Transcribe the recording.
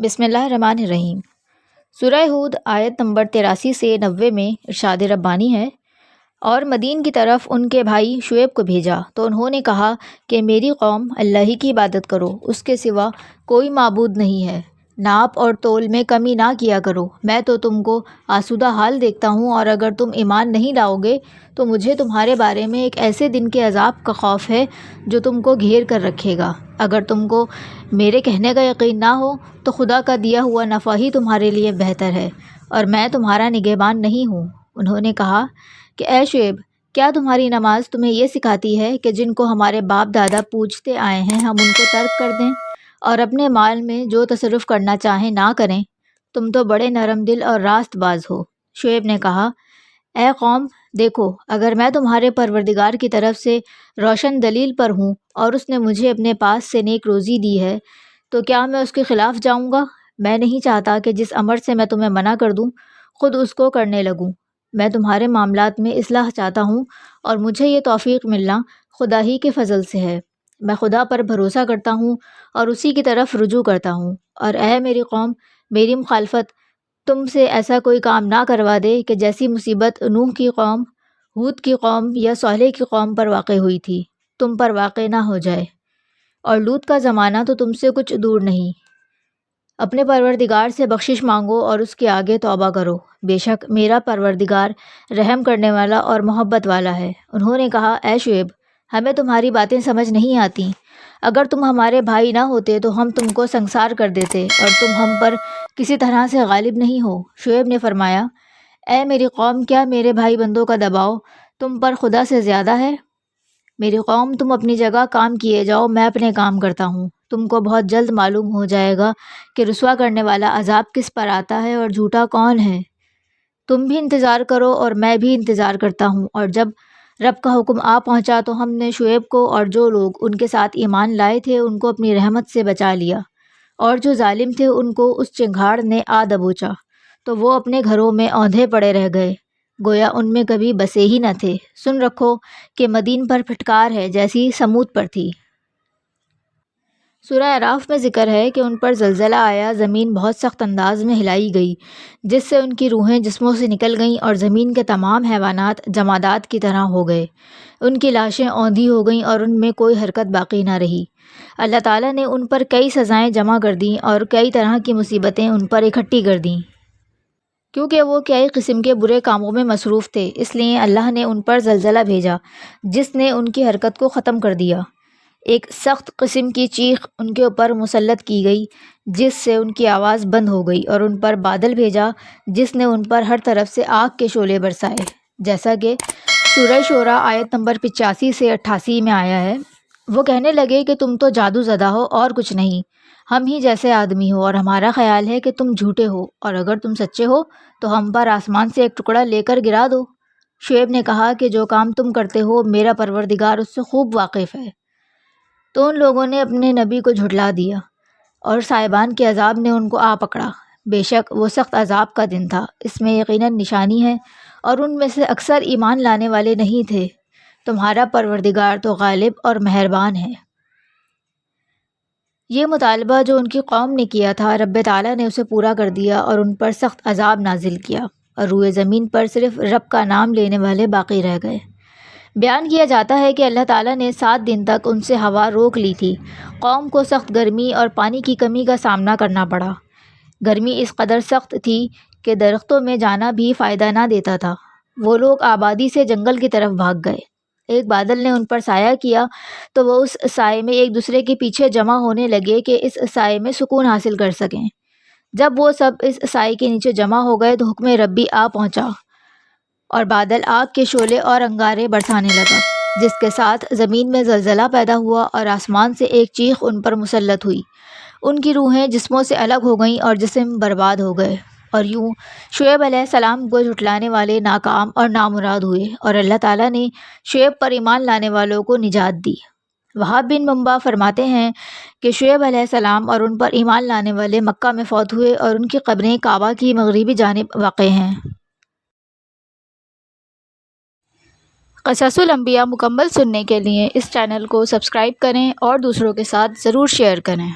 بسم اللہ الرحمن الرحیم۔ سورہ ہود آیت نمبر 83 سے 90 میں ارشاد ربانی ہے، اور مدین کی طرف ان کے بھائی شعیب کو بھیجا تو انہوں نے کہا کہ میری قوم اللہ ہی کی عبادت کرو، اس کے سوا کوئی معبود نہیں ہے، ناپ اور تول میں کمی نہ کیا کرو، میں تو تم کو آسودہ حال دیکھتا ہوں، اور اگر تم ایمان نہیں لاؤ گے تو مجھے تمہارے بارے میں ایک ایسے دن کے عذاب کا خوف ہے جو تم کو گھیر کر رکھے گا۔ اگر تم کو میرے کہنے کا یقین نہ ہو تو خدا کا دیا ہوا نفع ہی تمہارے لیے بہتر ہے، اور میں تمہارا نگہبان نہیں ہوں۔ انہوں نے کہا کہ اے شعیب، کیا تمہاری نماز تمہیں یہ سکھاتی ہے کہ جن کو ہمارے باپ دادا پوجتے آئے ہیں ہم ان کو ترک کر دیں اور اپنے مال میں جو تصرف کرنا چاہیں نہ کریں؟ تم تو بڑے نرم دل اور راست باز ہو۔ شعیب نے کہا، اے قوم، دیکھو، اگر میں تمہارے پروردگار کی طرف سے روشن دلیل پر ہوں اور اس نے مجھے اپنے پاس سے نیک روزی دی ہے تو کیا میں اس کے خلاف جاؤں گا؟ میں نہیں چاہتا کہ جس امر سے میں تمہیں منع کر دوں خود اس کو کرنے لگوں۔ میں تمہارے معاملات میں اصلاح چاہتا ہوں، اور مجھے یہ توفیق ملنا خدا ہی کے فضل سے ہے۔ میں خدا پر بھروسہ کرتا ہوں اور اسی کی طرف رجوع کرتا ہوں، اور اے میری قوم، میری مخالفت تم سے ایسا کوئی کام نہ کروا دے کہ جیسی مصیبت نوح کی قوم، ہود کی قوم یا صالح کی قوم پر واقع ہوئی تھی تم پر واقع نہ ہو جائے، اور لوط کا زمانہ تو تم سے کچھ دور نہیں۔ اپنے پروردگار سے بخشش مانگو اور اس کے آگے توبہ کرو، بے شک میرا پروردگار رحم کرنے والا اور محبت والا ہے۔ انہوں نے کہا، اے شعیب، ہمیں تمہاری باتیں سمجھ نہیں آتی، اگر تم ہمارے بھائی نہ ہوتے تو ہم تم کو سنگسار کر دیتے، اور تم ہم پر کسی طرح سے غالب نہیں ہو۔ شعیب نے فرمایا، اے میری قوم، کیا میرے بھائی بندوں کا دباؤ تم پر خدا سے زیادہ ہے؟ میری قوم، تم اپنی جگہ کام کیے جاؤ، میں اپنے کام کرتا ہوں۔ تم کو بہت جلد معلوم ہو جائے گا کہ رسوا کرنے والا عذاب کس پر آتا ہے اور جھوٹا کون ہے۔ تم بھی انتظار کرو اور میں بھی انتظار کرتا ہوں۔ اور جب رب کا حکم آ پہنچا تو ہم نے شعیب کو اور جو لوگ ان کے ساتھ ایمان لائے تھے ان کو اپنی رحمت سے بچا لیا، اور جو ظالم تھے ان کو اس چنگھاڑ نے آ دبوچا تو وہ اپنے گھروں میں اوندھے پڑے رہ گئے، گویا ان میں کبھی بسے ہی نہ تھے۔ سن رکھو کہ مدین پر پھٹکار ہے جیسی سمود پر تھی۔ سورہ اعراف میں ذکر ہے کہ ان پر زلزلہ آیا، زمین بہت سخت انداز میں ہلائی گئی، جس سے ان کی روحیں جسموں سے نکل گئیں، اور زمین کے تمام حیوانات جمادات کی طرح ہو گئے، ان کی لاشیں اوندھی ہو گئیں اور ان میں کوئی حرکت باقی نہ رہی۔ اللہ تعالیٰ نے ان پر کئی سزائیں جمع کر دیں اور کئی طرح کی مصیبتیں ان پر اکٹھی کر دیں، کیونکہ وہ کئی قسم کے برے کاموں میں مصروف تھے، اس لیے اللہ نے ان پر زلزلہ بھیجا جس نے ان کی حرکت کو ختم کر دیا۔ ایک سخت قسم کی چیخ ان کے اوپر مسلط کی گئی جس سے ان کی آواز بند ہو گئی، اور ان پر بادل بھیجا جس نے ان پر ہر طرف سے آگ کے شعلے برسائے، جیسا کہ سورہ شعراء آیت نمبر 85 سے 88 میں آیا ہے۔ وہ کہنے لگے کہ تم تو جادو زدہ ہو اور کچھ نہیں، ہم ہی جیسے آدمی ہو، اور ہمارا خیال ہے کہ تم جھوٹے ہو، اور اگر تم سچے ہو تو ہم پر آسمان سے ایک ٹکڑا لے کر گرا دو۔ شعیب نے کہا کہ جو کام تم کرتے ہو میرا پروردگار اس سے خوب واقف ہے۔ تو ان لوگوں نے اپنے نبی کو جھٹلا دیا، اور صاحبان کے عذاب نے ان کو آ پکڑا۔ بے شک وہ سخت عذاب کا دن تھا، اس میں یقیناً نشانی ہے، اور ان میں سے اکثر ایمان لانے والے نہیں تھے۔ تمہارا پروردگار تو غالب اور مہربان ہے۔ یہ مطالبہ جو ان کی قوم نے کیا تھا، رب تعالیٰ نے اسے پورا کر دیا اور ان پر سخت عذاب نازل کیا، اور روئے زمین پر صرف رب کا نام لینے والے باقی رہ گئے۔ بیان کیا جاتا ہے کہ اللہ تعالیٰ نے 7 دن تک ان سے ہوا روک لی تھی۔ قوم کو سخت گرمی اور پانی کی کمی کا سامنا کرنا پڑا۔ گرمی اس قدر سخت تھی کہ درختوں میں جانا بھی فائدہ نہ دیتا تھا۔ وہ لوگ آبادی سے جنگل کی طرف بھاگ گئے۔ ایک بادل نے ان پر سایہ کیا تو وہ اس سائے میں ایک دوسرے کے پیچھے جمع ہونے لگے کہ اس سائے میں سکون حاصل کر سکیں۔ جب وہ سب اس سائے کے نیچے جمع ہو گئے تو حکم ربی آ پہنچا، اور بادل آگ کے شعلے اور انگارے برسانے لگا، جس کے ساتھ زمین میں زلزلہ پیدا ہوا، اور آسمان سے ایک چیخ ان پر مسلط ہوئی، ان کی روحیں جسموں سے الگ ہو گئیں اور جسم برباد ہو گئے، اور یوں شعیب علیہ السلام کو جھٹلانے والے ناکام اور نامراد ہوئے، اور اللہ تعالیٰ نے شعیب پر ایمان لانے والوں کو نجات دی۔ وہاب بن منبع فرماتے ہیں کہ شعیب علیہ السلام اور ان پر ایمان لانے والے مکہ میں فوت ہوئے، اور ان کی قبریں کعبہ کی مغربی جانب واقع ہیں۔ قصص الانبیاء مکمل سننے کے لیے اس چینل کو سبسکرائب کریں اور دوسروں کے ساتھ ضرور شیئر کریں۔